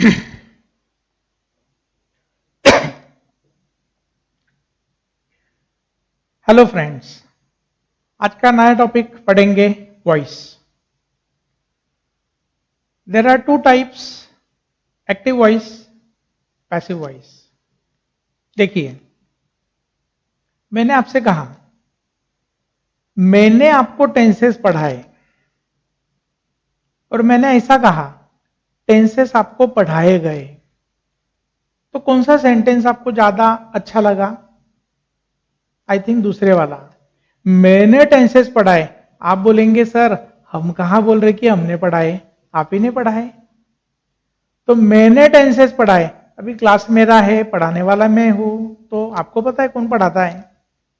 Hello friends, आज का नया टॉपिक पढ़ेंगे voice. There are two types, active voice, passive voice. देखिए, मैंने आपसे कहा मैंने आपको टेंसेस पढ़ाए और मैंने ऐसा कहा टेंसेस आपको पढ़ाए गए, तो कौन सा सेंटेंस आपको ज्यादा अच्छा लगा? आई थिंक दूसरे वाला। मैंने टेंसेस पढ़ाए, आप बोलेंगे सर हम कहां बोल रहे कि हमने पढ़ाए, आप ही ने पढ़ाए। तो मैंने टेंसेस पढ़ाए, अभी क्लास मेरा है, पढ़ाने वाला मैं हूं, तो आपको पता है कौन पढ़ाता है।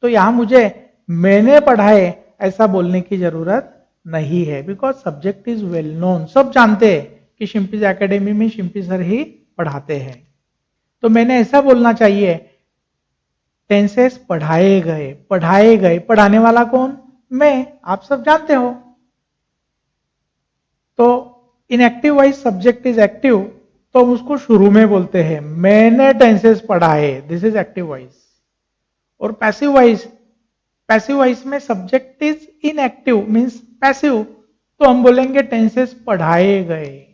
तो यहां मुझे मैंने पढ़ाए ऐसा बोलने की जरूरत नहीं है, because subject is well known. सब जानते हैं कि शिम्पीज एकेडमी में शिम्पी सर ही पढ़ाते हैं। तो मैंने ऐसा बोलना चाहिए टेंसेस पढ़ाए गए। पढ़ाए गए, पढ़ाने वाला कौन? मैं, आप सब जानते हो। तो इन active voice subject is active, तो हम उसको शुरू में बोलते हैं मैंने टेंसेस पढ़ाए, दिस इज एक्टिव वॉइस। और पैसिव वॉइस, पैसिव वॉइस में subject is inactive means passive, तो हम बोलेंगे टेंसेस पढ़ाए गए।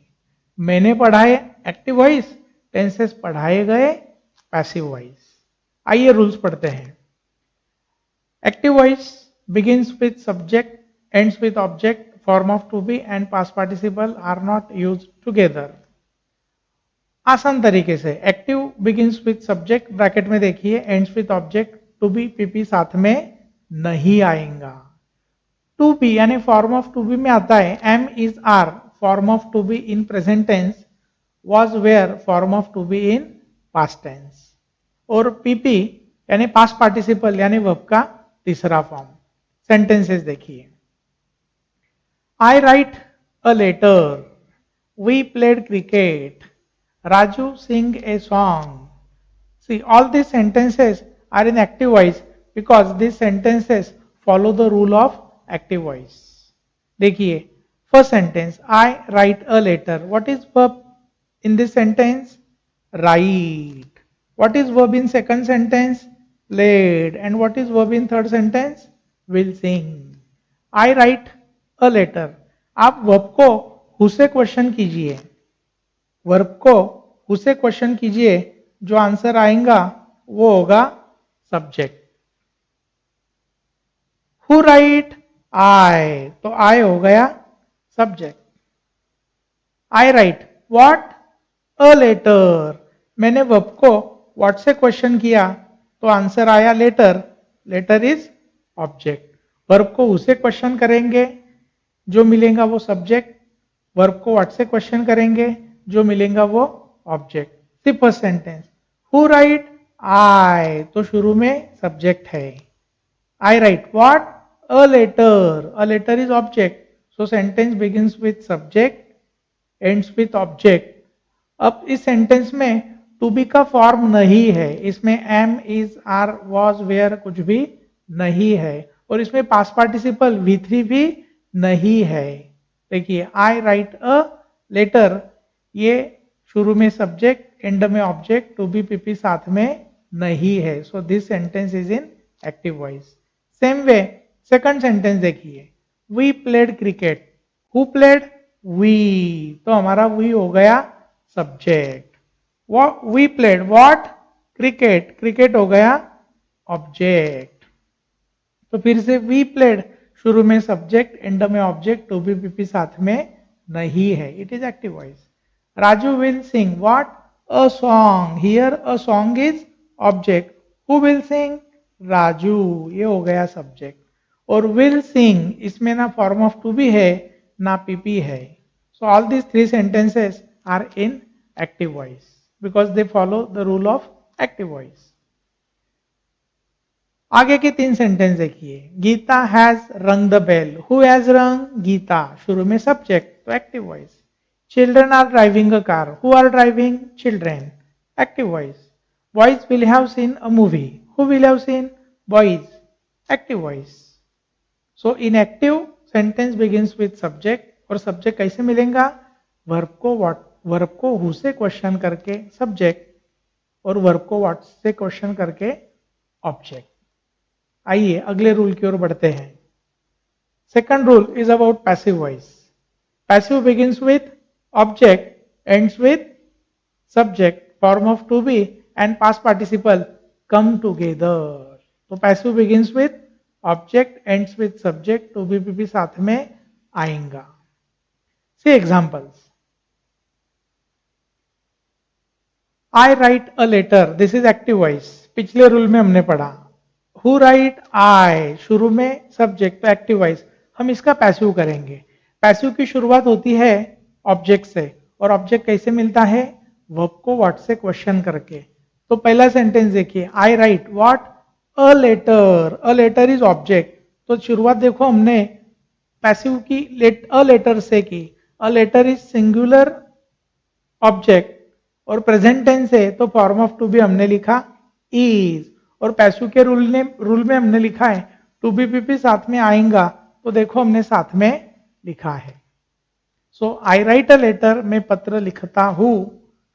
मैंने पढ़ाए एक्टिव वॉइस, टेंसेस पढ़ाए गए पैसिव वॉइस। आइए रूल्स पढ़ते हैं। Active voice begins with subject, ends with object, form of to be and past participle are not used together. आसान तरीके से, active begins with subject, bracket में देखिए, ends with object, to be PP साथ में नहीं आएगा। टू बी यानी फॉर्म ऑफ टू बी में आता है am is are, form of to be in present tense, was were, form of to be in past tense. और PP यानी पास्ट पार्टिसिपल यानी वर्ब का तीसरा फॉर्म। सेंटेंसेस देखिए, I write a letter, we played cricket, Raju sing a song. See, all these sentences are in active voice because these sentences follow the rule of active voice. देखिए, first sentence, I write a letter. What is verb in this sentence? Write. What is verb in second sentence? Played. And what is verb in third sentence? Will sing. I write a letter. आप verb को who से question कीजिए, verb को उसे question कीजिए, जो answer आएगा वो होगा सब्जेक्ट। Who write? आई, तो आई हो गया subject. I write what? A letter. मैंने वर्ब को व्हाट से क्वेश्चन किया तो आंसर आया letter, letter is object. Verb को उसे क्वेश्चन करेंगे, जो मिलेगा वो सब्जेक्ट। वर्ब को व्हाट से क्वेश्चन करेंगे, जो मिलेगा वो object. The first sentence, who write? I, तो शुरू में सब्जेक्ट है। I write what? A letter, a letter is object, so sentence begins with subject, ends with object. अब इस सेंटेंस में टू बी का फॉर्म नहीं है, इसमें am, is, are, was, were कुछ भी नहीं है, और इसमें पास्ट पार्टिसिपल V3 भी नहीं है। देखिए, आई राइट अ लेटर, ये शुरू में सब्जेक्ट, एंड में ऑब्जेक्ट, टू बी पीपी साथ में नहीं है, so this sentence is in active voice. Same way second sentence देखिए, we played cricket, who played? We, तो हमारा वी हो गया subject. We played what? Cricket, cricket हो गया ऑब्जेक्ट। तो फिर से वी प्लेड, शुरू में सब्जेक्ट, एंड में ऑब्जेक्ट, टू बी पीपी साथ में नहीं है, it is active voice. Raju will Singh what? A song, here a song is object, who will sing? Raju, ये हो गया सब्जेक्ट। और विल सिंग, इसमें ना फॉर्म ऑफ टू बी है ना पीपी है, so all these three sentences are in active voice because they follow the rule of active voice. आगे के तीन सेंटेंस देखिए, Geeta has rung the bell, who has rung? Geeta, शुरू में सब्जेक्ट, तो active voice. Children are driving a car, who are driving? Children, active voice. Boys will have seen a movie, who will have seen? Boys, active voice. So in active sentence begins with subject, और subject कैसे मिलेगा? Verb को verb को who से question करके subject और verb को what से क्वेश्चन करके ऑब्जेक्ट। आइए अगले रूल की ओर बढ़ते हैं। Second rule is about passive voice. Passive begins with object, ends with subject, form of to be and past participle come together। तो passive begins with object, ends with subject, to be PP साथ में आएगा। See examples। I write a letter, this is active voice, पिछले rule में हमने पढ़ा। Who write I, शुरू में सब्जेक्ट तो एक्टिव वॉइस, हम इसका पैसिव करेंगे। पैसिव की शुरुआत होती है ऑब्जेक्ट से, और ऑब्जेक्ट कैसे मिलता है, वर्ब को व्हाट से क्वेश्चन करके। तो पहला सेंटेंस देखिए, I write what a letter, a letter is object. तो शुरुआत देखो हमने पैसिव की अ लेटर से की। A letter is singular object और प्रेजेंट टेंस है तो फॉर्म ऑफ टू बी हमने लिखा इज, और पैसिव के रूल में हमने लिखा है टू बी पीपी साथ में आएगा, तो देखो हमने साथ में लिखा है। सो आई राइट अ लेटर, मैं पत्र लिखता हूं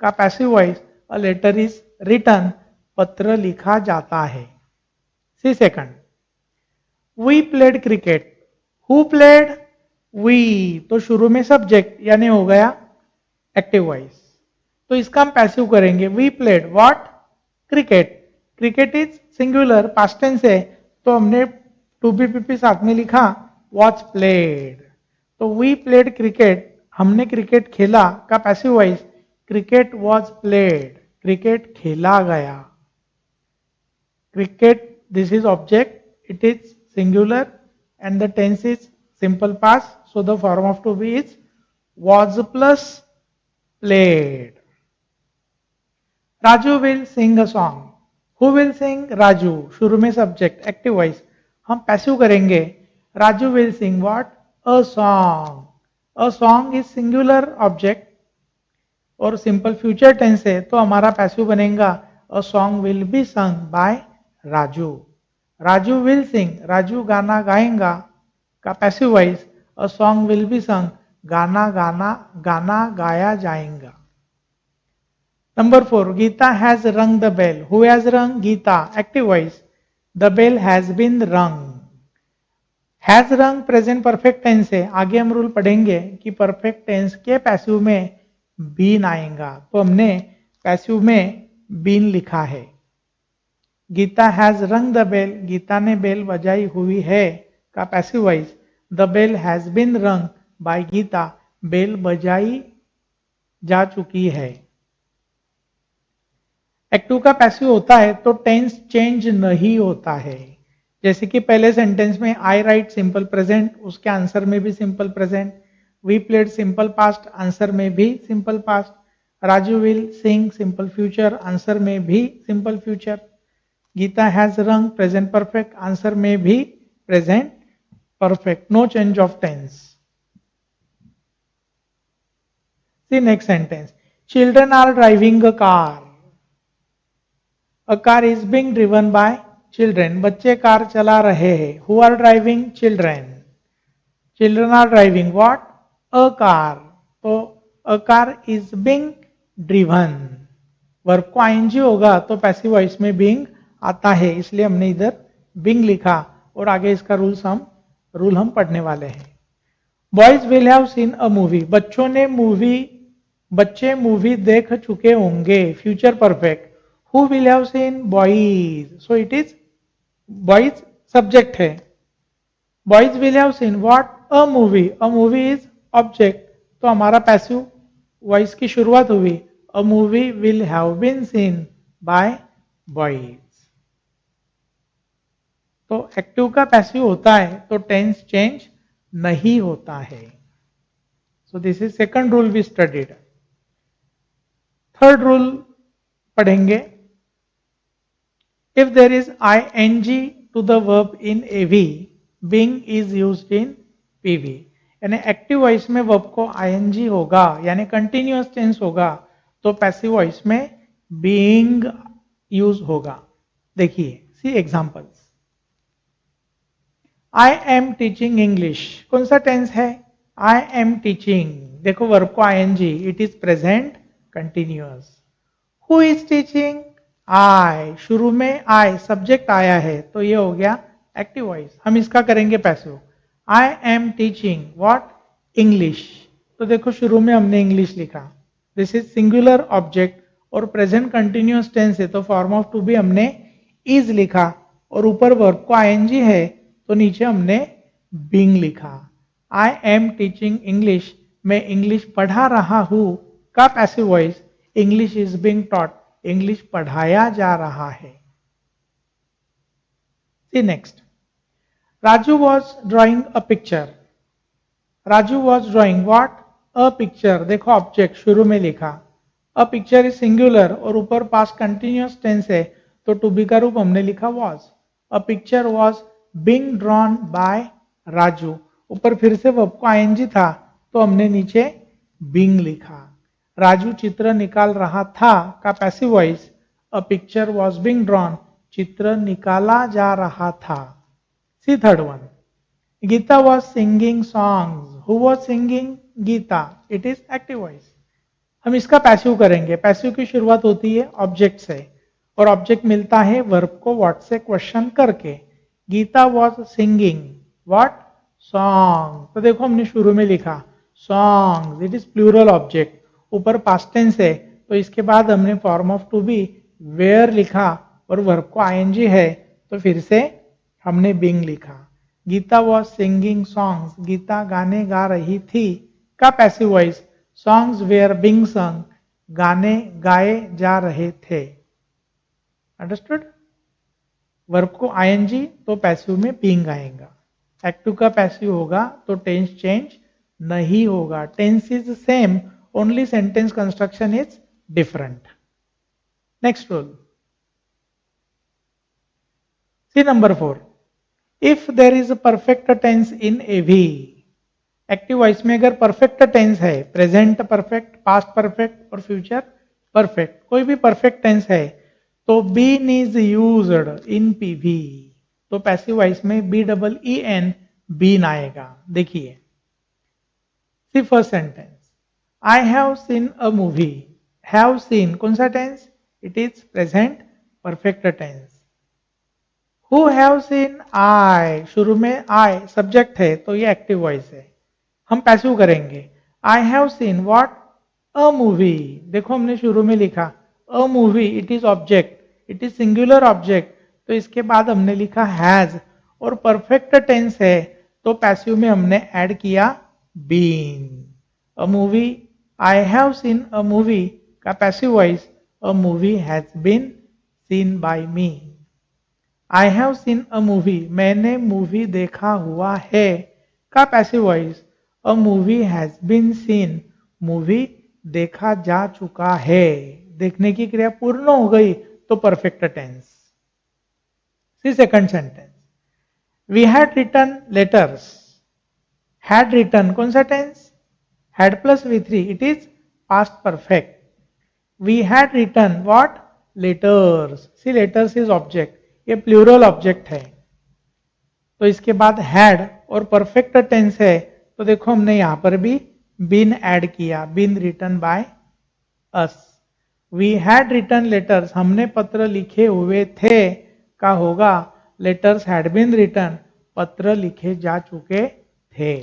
का passive voice a letter is written, पत्र लिखा जाता है। See second, we played cricket, who played we, तो शुरू में सब्जेक्ट यानी हो गया एक्टिव वॉइस, तो इसका हम पैसिव करेंगे। We played what, cricket, cricket is singular past tense है तो हमने टू बी पीपी साथ में लिखा वॉच प्लेड। तो वी प्लेड क्रिकेट, हमने क्रिकेट खेला का passive voice cricket was played, cricket खेला गया। Cricket this is object, it is singular and the tense is simple past, so the form of to be is was plus played। Raju will sing a song, who will sing, Raju, शुरू में subject active voice, हम passive करेंगे Raju will Singh what, a song, a song is singular object और simple future tense है तो हमारा passive बनेगा a song will be sung by Raju. Raju will सिंग, राजू गाना गाएगा का passive voice a song will be संग, गाना गाना गाना गाया जाएगा। Number 4, Gita has rung the bell, who has rung, Gita, active voice the bell has been rung. Has rung present perfect tense है, आगे हम रूल पढ़ेंगे कि परफेक्ट टेंस के पैसिव में बीन आएगा, तो हमने पैसिव में बीन लिखा है। Geeta has rung the bell, Geeta ने बेल बजाई हुई है का passive voice the bell has been rung by Geeta, bell बजाई जा चुकी है। एक्टिव का पैसिव होता है तो टेंस चेंज नहीं होता है, जैसे कि पहले सेंटेंस में आई राइट सिंपल प्रेजेंट, उसके आंसर में भी simple present. We played simple past, answer में भी simple past. Raju will sing simple future, answer में भी simple future. Geeta has rung present perfect, answer में भी present perfect, no change of tense. See next sentence, children are driving a car, a car is being driven by children, बच्चे car चला रहे हैं। Who are driving, children. Children are driving what, a car, तो a car is being driven, verb को ING होगा तो passive voice में being आता है, इसलिए हमने इधर बीइंग लिखा और आगे इसका रूल हम पढ़ने वाले हैं। Boys will have seen a movie, बच्चे मूवी देख चुके होंगे, future perfect. Who will have seen, boys, so it is boys subject है। Boys will have seen what, a movie is object, तो हमारा पैसिव वॉइस की शुरुआत हुई a movie will have been seen by boys. तो active का passive होता है तो टेंस चेंज नहीं होता है। So this is second rule we studied. Third rule पढ़ेंगे, if there is ing to the verb in AV, being is used in PV, यानी एक्टिव वॉइस में वर्ब को ing होगा यानी कंटिन्यूअस टेंस होगा तो पैसिव वॉइस में being use होगा। देखिए see examples, I am teaching English, कौन सा टेंस है, आई एम टीचिंग, देखो वर्ब को ING, it is present continuous. Who is teaching? I, शुरू में आई सब्जेक्ट आया है तो ये हो गया एक्टिव वॉइस। हम इसका करेंगे passive. I am teaching what? English. तो देखो शुरू में हमने इंग्लिश लिखा, दिस इज सिंगुलर ऑब्जेक्ट और प्रेजेंट कंटिन्यूअस टेंस है तो फॉर्म ऑफ टू बी हमने इज लिखा और ऊपर वर्ब को आईएनजी है तो नीचे हमने बीइंग लिखा। आई एम टीचिंग इंग्लिश, मैं इंग्लिश पढ़ा रहा हूं का passive voice English is being taught, English पढ़ाया जा रहा है। See next, Raju was drawing a picture. Raju was drawing what? A picture. देखो ऑब्जेक्ट शुरू में लिखा, अ पिक्चर इज सिंगुलर और ऊपर पास्ट कंटिन्यूअस टेंस है तो टू बी का रूप हमने लिखा was. A picture was being drawn by Raju, ऊपर फिर से वर्ब को आईएनजी था तो हमने नीचे बीइंग लिखा। राजू चित्र निकाल रहा था का passive voice a picture was being drawn, चित्र निकाला जा रहा था। See third one, Geeta was singing songs. Who was singing? Geeta, it is active voice. हम इसका पैसिव करेंगे। पैसिव की शुरुआत होती है ऑब्जेक्ट से और ऑब्जेक्ट मिलता है वर्ब को व्हाट से क्वेश्चन करके। Geeta was singing what? Song. तो देखो हमने शुरू में लिखा song, it is plural object, ऊपर पास्ट टेंस है तो इसके बाद हमने form of to be were लिखा और वर्ब को आईएनजी है तो फिर से हमने बीइंग लिखा। Geeta was singing songs, Geeta गाने गा रही थी का passive voice songs were being sung, गाने गाए जा रहे थे। अंडरस्टूड? वर्ब को आईएनजी तो पैसिव में बीइंग आएगा। एक्टिव का पैसिव होगा तो टेंस चेंज नहीं होगा। Tense is same, only sentence construction is different. Next rule, see number 4, if there is a perfect tense in A V. Active voice में अगर परफेक्ट टेंस है, प्रेजेंट परफेक्ट, पास्ट परफेक्ट और future perfect, कोई भी perfect tense है तो been is used in PV तो passive voice में B double E N been आएगा। देखिए see first sentence, I have seen a movie. Have seen कौन सा tense? It is present perfect tense. Who have seen? I, शुरू में I subject है तो ये एक्टिव वॉइस है। हम पैसिव करेंगे। आई have seen what? A movie. देखो हमने शुरू में लिखा a movie, it is object, it is singular object तो इसके बाद हमने लिखा हैज और परफेक्ट टेंस है तो पैसिव में हमने ऐड किया been. A movie, I have seen a movie का passive voice a movie has been seen by me. I have seen a movie, मैंने मूवी देखा हुआ है का passive voice a movie has been seen, movie देखा जा चुका है। देखने की क्रिया पूर्ण हो गई तो perfect tense. See second sentence, we had written letters. Had written कौन सा tense? Had plus V3, it is past perfect. We had written what? Letters. See letters is object, ये प्लूरल ऑब्जेक्ट है तो इसके बाद हैड और perfect tense है तो देखो हमने यहां पर भी बीन ऐड किया, been written by us. We had written letters, हमने पत्र लिखे हुए थे का होगा लेटर्स हैड बीन रिटन, पत्र लिखे जा चुके थे।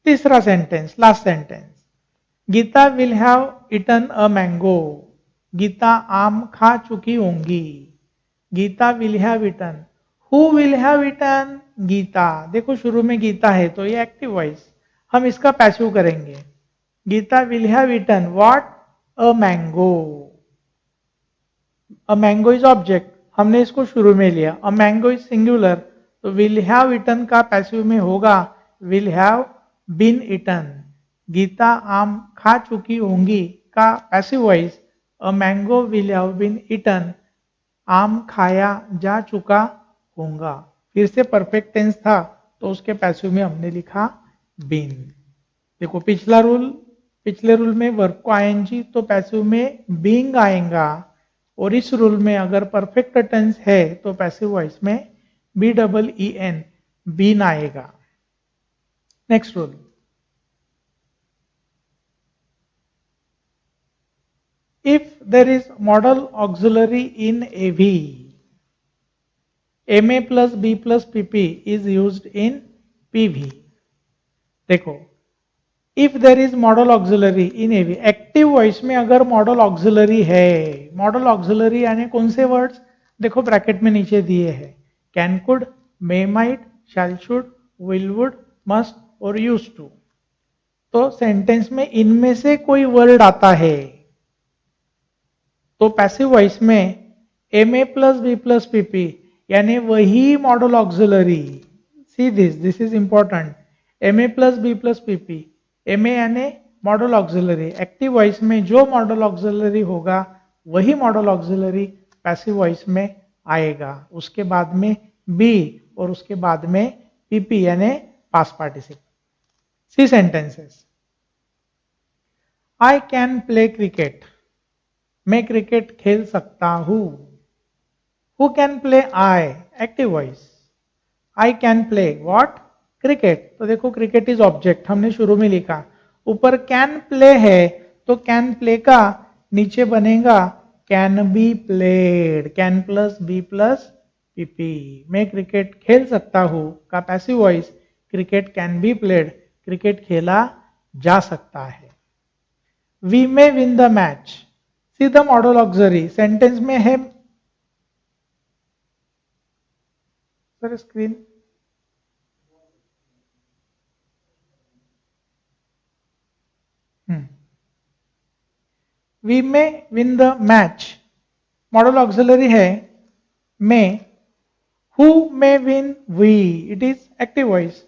तीसरा sentence, last sentence, Geeta will have eaten a mango. Geeta आम खा चुकी होंगी। Geeta will have eaten, who will have eaten? Geeta. देखो शुरू में गीता है तो ये एक्टिव वॉइस, हम इसका पैसिव करेंगे। Gita will have eaten what? A mango. A mango is object, हमने इसको शुरू में लिया। अ मैंगो इज सिंगुलर तो विल हैव ईटन का पैसिव में होगा will have been eaten. Gita आम खा चुकी होंगी का passive voice a mango will have been eaten, आम खाया जा चुका होगा। फिर से परफेक्ट टेंस था तो उसके पैसिव में हमने लिखा बीन। देखो पिछले रूल में वर्ब को आईएनजी तो पैसिव में बीइंग आएगा और इस रूल में अगर परफेक्ट टेंस है तो पैसिव वॉइस में B double E N been आएगा। Next rule, if there is modal auxiliary in AV, MA plus B plus PP is used in PV. देखो, if there is modal auxiliary in AV, active voice में अगर modal auxiliary है, modal auxiliary यानी कौन से words, देखो bracket में नीचे दिए हैं, can could, may might, shall should, will would, must और यूज टू। तो सेंटेंस में इनमें से कोई वर्ड आता है तो पैसिव वॉइस में M A plus B plus PP यानी वही modal auxiliary, see this is important, M A plus B plus PP, M A यानी मॉडल ऑक्सिलरी, एक्टिव वॉइस में जो मॉडल ऑक्सिलरी होगा वही मॉडल ऑक्सिलरी पैसिव वॉइस में आएगा, उसके बाद में बी और उसके बाद में पीपी यानी past participle. See sentences, I can play cricket, मैं क्रिकेट खेल सकता हूं। Who can play, I, active voice, I can play what, cricket. तो देखो क्रिकेट इज ऑब्जेक्ट, हमने शुरू में लिखा, ऊपर कैन प्ले है तो कैन प्ले का नीचे बनेगा can be played, can plus B plus PP, मैं क्रिकेट खेल सकता हूं का passive voice cricket can be played, cricket खेला जा सकता है। We may win the match, see the modal auxiliary, sentence में है, sir screen, we may win the match, modal auxiliary है may, who may win, we, it is active voice,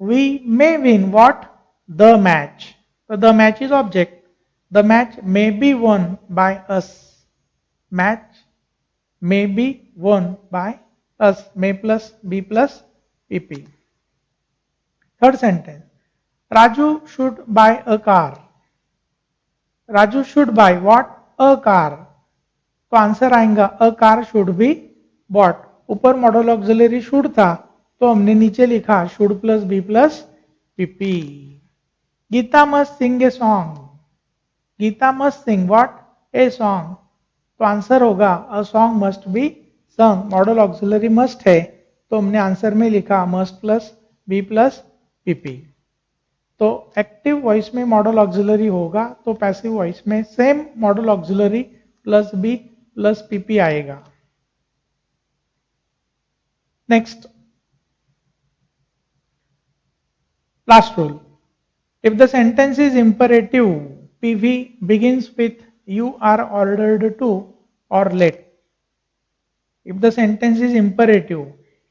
we may win what, the match, तो the match is object, the match may be won by us, match may be won by us, may plus b plus pp। Third sentence, Raju should buy a car, Raju should buy what, a car, तो answer आएगा a car should be bought, ऊपर modal auxiliary should था तो हमने नीचे लिखा should plus B plus PP. Gita must sing a song, Gita must sing what, a song, तो answer होगा a song must be sung, modal auxiliary must है तो हमने आंसर में लिखा must plus B plus PP. तो एक्टिव वॉइस में मॉडल ऑक्सिलरी होगा तो पैसिव वॉइस में same modal auxiliary plus B plus PP आएगा। Next, last rule, if the sentence is imperative, PV begins with you are ordered to or let। if the sentence is imperative,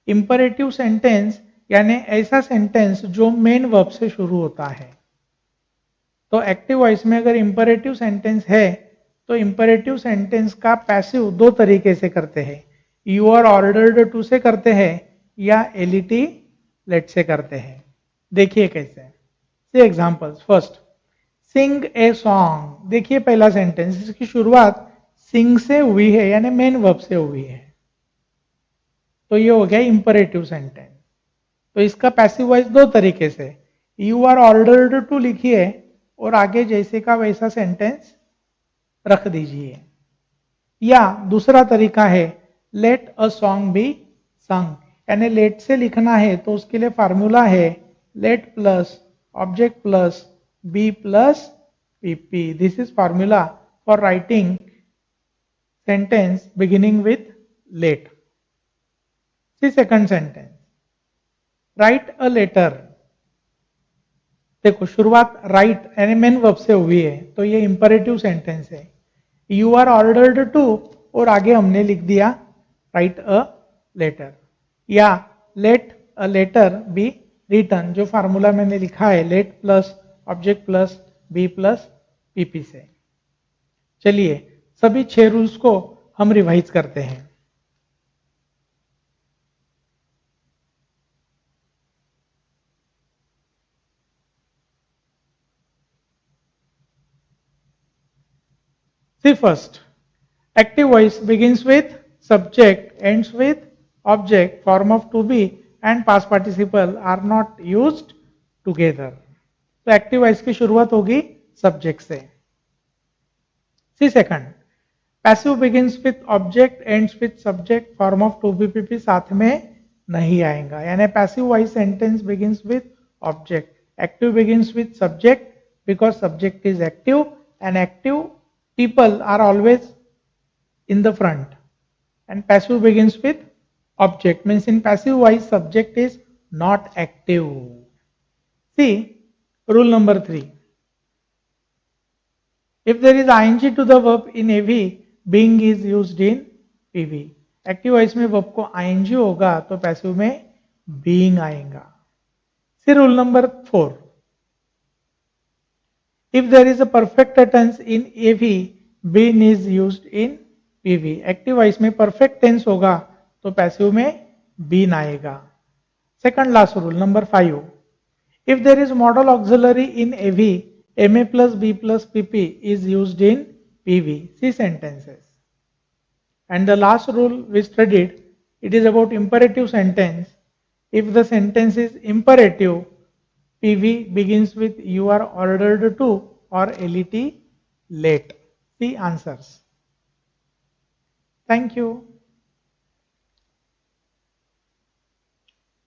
imperative sentence यानी ऐसा sentence जो main verb से शुरू होता है, तो active voice में अगर इंपरेटिव सेंटेंस है तो इंपरेटिव सेंटेंस का पैसिव दो तरीके से करते हैं, यू आर ऑर्डर्ड टू से करते हैं या एलईटी लेट से करते हैं। देखिए कैसे, see examples, first sing a song, देखिए पहला सेंटेंस, इसकी शुरुआत सिंग से हुई है यानी मेन वर्ब से हुई है, तो ये हो गया इंपरेटिव सेंटेंस। तो इसका पैसिव वॉइस दो तरीके से, यू आर ऑर्डर्ड टू लिखिए और आगे जैसे का वैसा सेंटेंस रख दीजिए, या दूसरा तरीका है लेट अ सॉन्ग बी संग, यानी लेट से लिखना है तो उसके लिए फार्मूला है let plus object plus B plus PP, this is formula for writing sentence beginning with let. See second sentence, write a letter, देखो शुरुआत राइट यानी मेन वर्ब से हुई है तो ये इंपरेटिव सेंटेंस है, यू आर ऑर्डर्ड टू और आगे हमने लिख दिया राइट अ लेटर, या let a letter be written, जो फार्मूला मैंने लिखा है let plus object plus B plus PP से। चलिए सभी 6 रूल्स को हम रिवाइज करते हैं। See first, active voice begins with subject, ends with object, form of to be and past participle are not used together. तो एक्टिव वॉइस की शुरुआत होगी सब्जेक्ट से। See second, passive begins with object, ends with subject, form of to be PP साथ में नहीं आएगा, यानी passive voice sentence begins with object, active begins with subject because subject is active and active people are always in the front, and passive begins with object means in passive voice subject is not active. See rule number 3. If there is ing to the verb in AV, being is used in PV. Active voice में verb को ing होगा तो passive में being आएगा. See rule number 4. If there is a perfect tense in AV, been is used in PV. Active voice में perfect tense होगा तो passive में been आएगा. Second last rule number 5. If there is modal auxiliary in AV, MA plus B plus PP is used in PV. See sentences. And the last rule we studied, it is about imperative sentence. If the sentence is imperative, PV begins with you are ordered to or LET late. See answers. Thank you.